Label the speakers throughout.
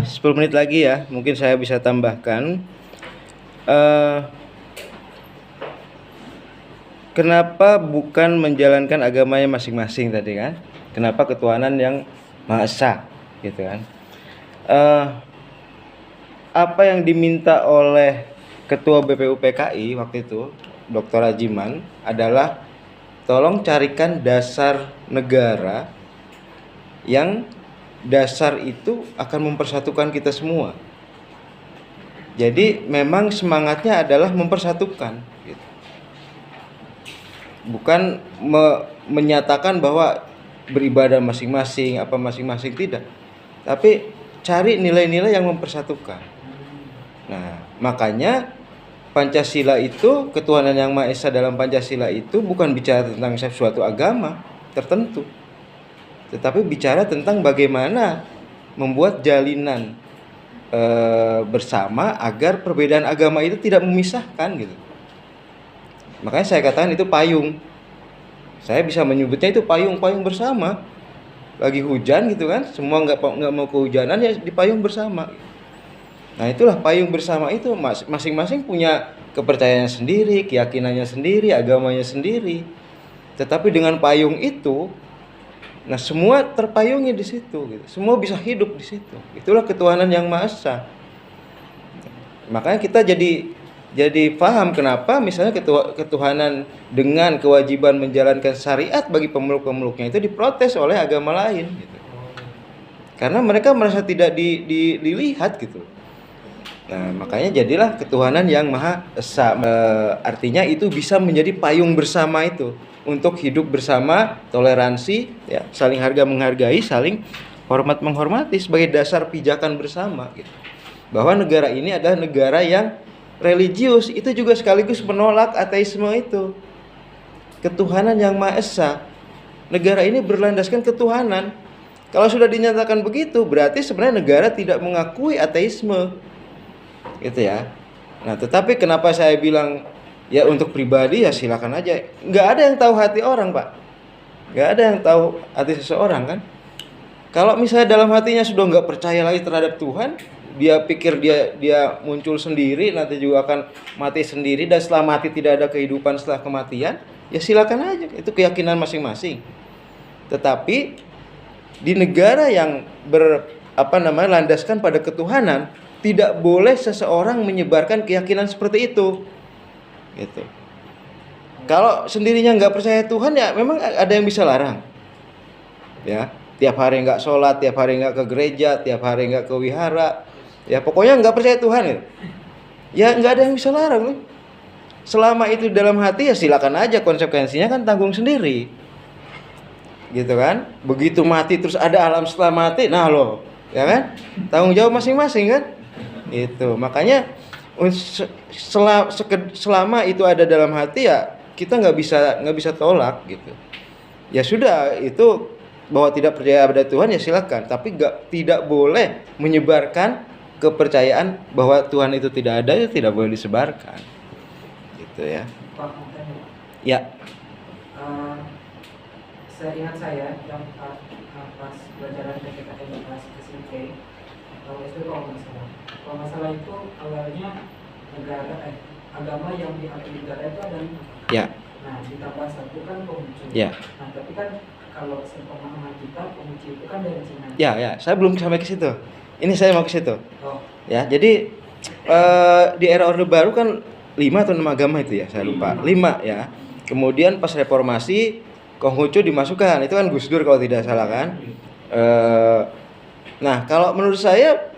Speaker 1: 10 menit lagi ya, mungkin saya bisa tambahkan. Kenapa bukan menjalankan agamanya masing-masing tadi kan? Kenapa ketuhanan yang Maha Esa gitu kan? Apa yang diminta oleh Ketua BPUPKI waktu itu, Dr. Ajiman, adalah tolong carikan dasar negara yang dasar itu akan mempersatukan kita semua. Jadi memang semangatnya adalah mempersatukan gitu. Bukan menyatakan bahwa beribadah masing-masing, apa masing-masing, tidak. Tapi cari nilai-nilai yang mempersatukan. Nah, makanya Pancasila itu, ketuhanan yang Maha Esa dalam Pancasila itu bukan bicara tentang suatu agama tertentu, tetapi bicara tentang bagaimana membuat jalinan bersama agar perbedaan agama itu tidak memisahkan gitu. Makanya saya katakan itu payung. Saya bisa menyebutnya itu payung bersama. Lagi hujan gitu kan, semua nggak mau kehujanan, ya di payung bersama. Nah itulah payung bersama itu, masing-masing punya kepercayaannya sendiri, keyakinannya sendiri, agamanya sendiri. Tetapi dengan payung itu, nah semua terpayungi di situ, gitu. Semua bisa hidup di situ. Itulah ketuhanan yang Maha Esa. Makanya kita jadi paham kenapa misalnya ketuhanan dengan kewajiban menjalankan syariat bagi pemeluk-pemeluknya itu diprotes oleh agama lain, gitu. Karena mereka merasa tidak dilihat gitu. Nah, makanya jadilah ketuhanan yang Maha Esa. Artinya itu bisa menjadi payung bersama itu untuk hidup bersama, toleransi, ya, saling harga menghargai, saling hormat menghormati sebagai dasar pijakan bersama gitu. Bahwa negara ini adalah negara yang religius, itu juga sekaligus menolak ateisme itu. Ketuhanan yang Maha Esa. Negara ini berlandaskan ketuhanan. Kalau sudah dinyatakan begitu, berarti sebenarnya negara tidak mengakui ateisme. Gitu ya. Nah, tetapi kenapa saya bilang ya untuk pribadi ya silakan aja. Nggak ada yang tahu hati orang, Pak. Nggak ada yang tahu hati seseorang kan. Kalau misalnya dalam hatinya sudah nggak percaya lagi terhadap Tuhan, dia pikir dia muncul sendiri, nanti juga akan mati sendiri, dan setelah mati tidak ada kehidupan setelah kematian, ya silakan aja. Itu keyakinan masing-masing. Tetapi di negara yang landaskan pada ketuhanan, tidak boleh seseorang menyebarkan keyakinan seperti itu, gitu. Kalau sendirinya nggak percaya Tuhan, ya memang ada yang bisa larang, ya. Tiap hari nggak sholat, tiap hari nggak ke gereja, tiap hari nggak ke wihara, ya pokoknya nggak percaya Tuhan, gitu. Ya nggak ada yang bisa larang, loh. Selama itu dalam hati, ya silakan aja, konsekuensinya kan tanggung sendiri, gitu kan. Begitu mati terus ada alam setelah mati, nah loh, ya kan, tanggung jawab masing-masing kan. Itu makanya selama itu ada dalam hati, ya kita nggak bisa tolak gitu. Ya sudah, itu bahwa tidak percaya pada Tuhan, ya silakan, tapi tidak boleh menyebarkan kepercayaan bahwa Tuhan itu tidak ada, ya tidak boleh disebarkan gitu ya. Ya.
Speaker 2: Seingat saya yang pas pelajaran PPKN kelas SMP atau SD kalau nggak salah itu awalnya agama yang diakui negara itu ada 5.
Speaker 1: Ya.
Speaker 2: Nah ditambah 1 kan Konghucu.
Speaker 1: Ya.
Speaker 2: Nah tapi kan kalau sepemahaman kita Konghucu itu kan dari Cina.
Speaker 1: Ya, saya belum sampai ke situ. Ini saya mau ke situ.
Speaker 2: Oh.
Speaker 1: Ya, jadi di era Orde Baru kan 5 atau 6 agama itu ya, saya lupa. 5 ya. Kemudian pas reformasi Konghucu dimasukkan, itu kan Gus Dur kalau tidak salah kan. Nah, kalau menurut saya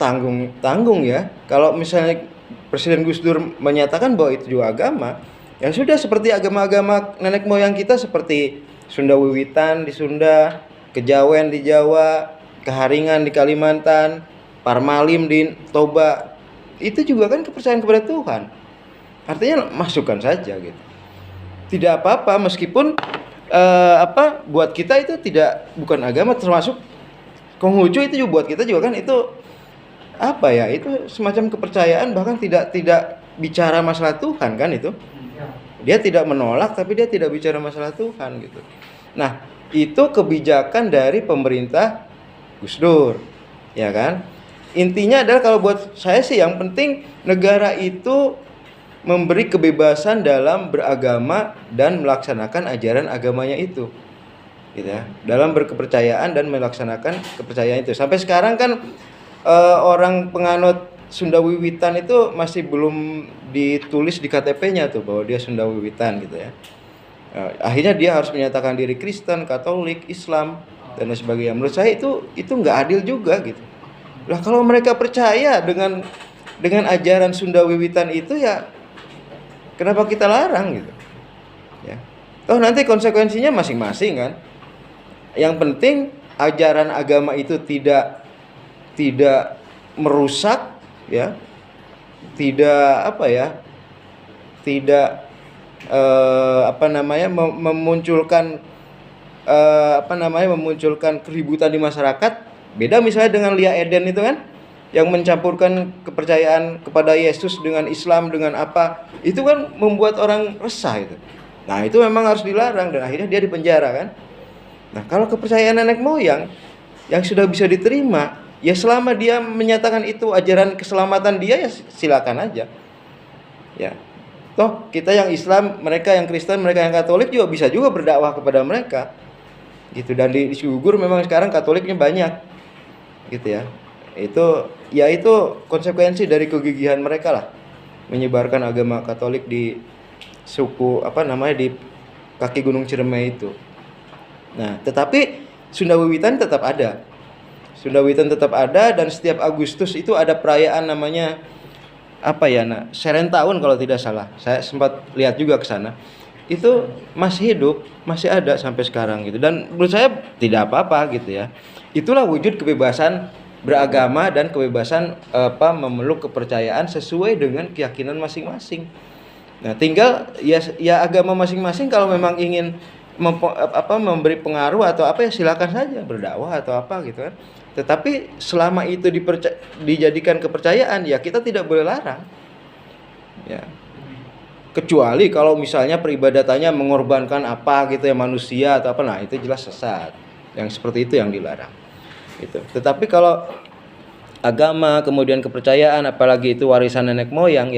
Speaker 1: tanggung ya. Kalau misalnya Presiden Gus Dur menyatakan bahwa itu juga agama, ya sudah, seperti agama-agama nenek moyang kita, seperti Sunda Wiwitan di Sunda, Kejawen di Jawa, Keharingan di Kalimantan, Parmalim di Toba. Itu juga kan kepercayaan kepada Tuhan. Artinya masukkan saja gitu. Tidak apa-apa meskipun buat kita itu bukan agama, termasuk Konghucu itu juga buat kita juga kan itu itu semacam kepercayaan, bahkan tidak bicara masalah Tuhan kan itu. Dia tidak menolak, tapi dia tidak bicara masalah Tuhan gitu. Nah, itu kebijakan dari pemerintah Gus Dur, ya kan? intinya adalah kalau buat saya sih yang penting negara itu memberi kebebasan dalam beragama dan melaksanakan ajaran agamanya itu, gitu ya, dalam berkepercayaan dan melaksanakan kepercayaan itu. Sampai sekarang kan orang penganut Sunda Wiwitan itu masih belum ditulis di KTP-nya tuh bahwa dia Sunda Wiwitan gitu ya. Akhirnya dia harus menyatakan diri Kristen, Katolik, Islam dan lain sebagainya. Menurut saya itu nggak adil juga gitu. Lah kalau mereka percaya dengan ajaran Sunda Wiwitan itu, ya kenapa kita larang gitu? Ya. Toh nanti konsekuensinya masing-masing kan. Yang penting ajaran agama itu tidak merusak, ya, tidak memunculkan keributan di masyarakat. Beda misalnya dengan Lia Eden itu kan, yang mencampurkan kepercayaan kepada Yesus dengan Islam dengan apa, itu kan membuat orang resah itu. Nah itu memang harus dilarang dan akhirnya dia dipenjara kan. Nah kalau kepercayaan nenek moyang yang sudah bisa diterima, ya selama dia menyatakan itu ajaran keselamatan dia, ya silakan aja. Ya. Toh kita yang Islam, mereka yang Kristen, mereka yang Katolik juga bisa juga berdakwah kepada mereka. Gitu, dan di Cigugur memang sekarang Katoliknya banyak. Gitu ya. Itu konsekuensi dari kegigihan mereka lah menyebarkan agama Katolik di suku di kaki Gunung Ciremai itu. Nah, tetapi Sunda Wiwitan tetap ada. Sunda Wiwitan tetap ada dan setiap Agustus itu ada perayaan namanya Serentahun kalau tidak salah. Saya sempat lihat juga ke sana. Itu masih hidup, masih ada sampai sekarang gitu. Dan menurut saya tidak apa-apa gitu ya. Itulah wujud kebebasan beragama dan kebebasan memeluk kepercayaan sesuai dengan keyakinan masing-masing. Nah, tinggal ya agama masing-masing kalau memang ingin memberi pengaruh atau ya silakan saja berdakwah atau apa gitu kan. Tetapi selama itu dijadikan kepercayaan, ya kita tidak boleh larang. Ya. Kecuali kalau misalnya peribadatannya mengorbankan apa gitu ya manusia atau apa, nah itu jelas sesat. Yang seperti itu yang dilarang. Gitu. Tetapi kalau agama kemudian kepercayaan apalagi itu warisan nenek moyang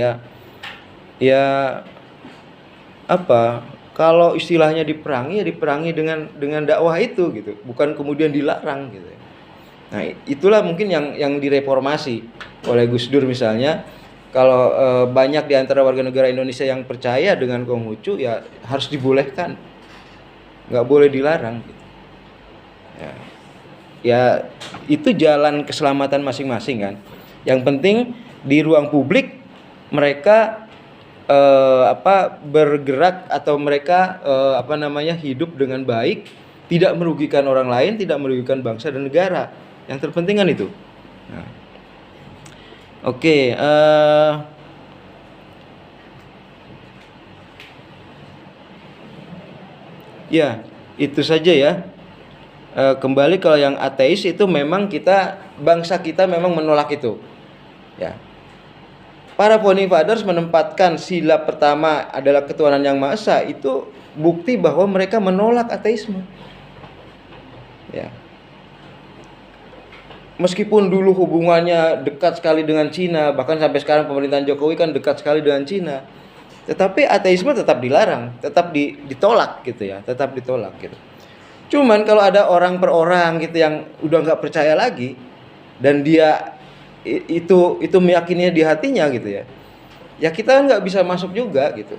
Speaker 1: kalau istilahnya diperangi ya diperangi dengan dakwah itu gitu, bukan kemudian dilarang gitu. Nah, itulah mungkin yang direformasi oleh Gus Dur misalnya. Kalau banyak di antara warga negara Indonesia yang percaya dengan Konghucu, ya harus dibolehkan, nggak boleh dilarang gitu. Ya itu jalan keselamatan masing-masing kan. Yang penting di ruang publik mereka bergerak atau mereka hidup dengan baik, tidak merugikan orang lain, tidak merugikan bangsa dan negara. Yang terpenting kan itu. Nah. Oke, ya itu saja ya. Kembali kalau yang ateis itu memang bangsa kita memang menolak itu. Ya. Para founding fathers menempatkan sila pertama adalah ketuhanan yang Maha Esa, itu bukti bahwa mereka menolak ateisme. Ya. Meskipun dulu hubungannya dekat sekali dengan Cina, bahkan sampai sekarang pemerintahan Jokowi kan dekat sekali dengan Cina, tetapi ateisme tetap dilarang, tetap ditolak gitu ya, tetap ditolak gitu. Cuman kalau ada orang per orang gitu yang udah nggak percaya lagi dan dia itu meyakininya di hatinya gitu ya, ya kita kan nggak bisa masuk juga gitu.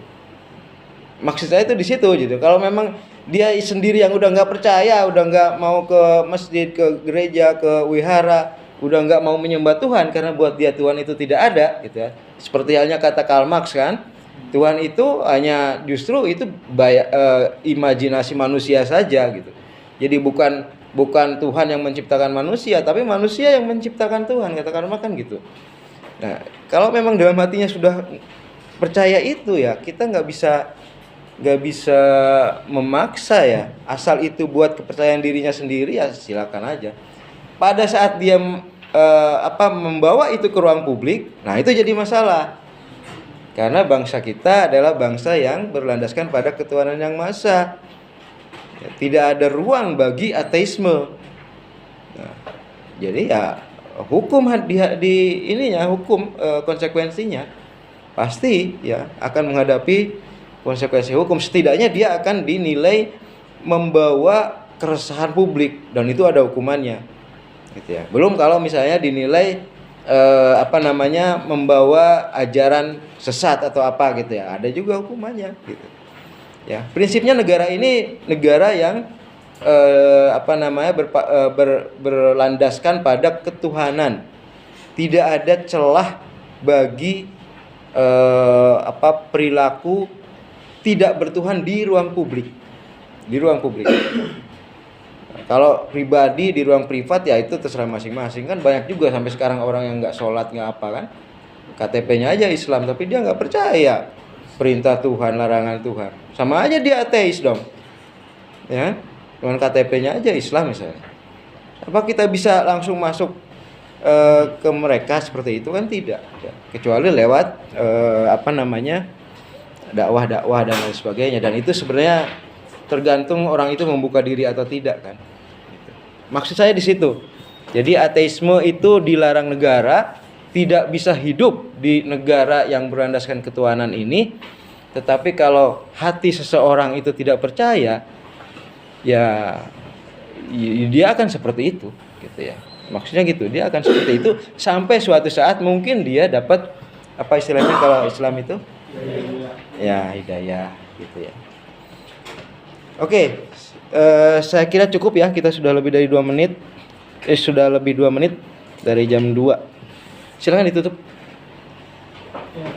Speaker 1: Maksud saya itu di situ gitu. Kalau memang dia sendiri yang udah nggak percaya, udah nggak mau ke masjid, ke gereja, ke wihara, udah nggak mau menyembah Tuhan karena buat dia Tuhan itu tidak ada gitu ya. Seperti halnya kata Karl Marx kan, Tuhan itu hanya justru itu imajinasi manusia saja gitu. Jadi bukan Tuhan yang menciptakan manusia, tapi manusia yang menciptakan Tuhan, kata Karl Marx kan gitu. Nah, kalau memang dalam hatinya sudah percaya itu, ya kita nggak bisa memaksa ya. Asal itu buat kepercayaan dirinya sendiri, ya silakan aja. Pada saat dia membawa itu ke ruang publik, nah itu jadi masalah. Karena bangsa kita adalah bangsa yang berlandaskan pada ketuhanan yang Maha Esa. Ya, tidak ada ruang bagi ateisme. Nah, jadi ya hukum konsekuensinya pasti ya akan menghadapi konsekuensi hukum. Setidaknya dia akan dinilai membawa keresahan publik dan itu ada hukumannya, gitu ya. Belum kalau misalnya dinilai membawa ajaran sesat atau apa gitu ya, ada juga hukumannya, gitu. Ya, prinsipnya negara ini negara yang berlandaskan pada ketuhanan. Tidak ada celah bagi perilaku tidak bertuhan di ruang publik. Kalau pribadi di ruang privat ya itu terserah masing-masing. Kan banyak juga sampai sekarang orang yang nggak sholat, nggak apa kan, KTP-nya aja Islam tapi dia nggak percaya perintah Tuhan, larangan Tuhan. Sama aja dia ateis dong, ya. Dengan KTP-nya aja Islam misalnya. Apa kita bisa langsung masuk ke mereka seperti itu? Kan tidak. Kecuali lewat dakwah dan lain sebagainya. Dan itu sebenarnya tergantung orang itu membuka diri atau tidak kan. Maksud saya di situ. Jadi ateisme itu dilarang negara, tidak bisa hidup di negara yang berlandaskan ketuhanan ini. Tetapi kalau hati seseorang itu tidak percaya, ya dia akan seperti itu, gitu ya. Maksudnya gitu, dia akan seperti itu sampai suatu saat mungkin dia dapat apa istilahnya kalau Islam itu? Ya, hidayah, gitu ya. Oke, saya kira cukup ya, kita sudah lebih dari 2 menit. Sudah lebih 2 menit dari jam 2. Silakan ditutup.
Speaker 2: Ya,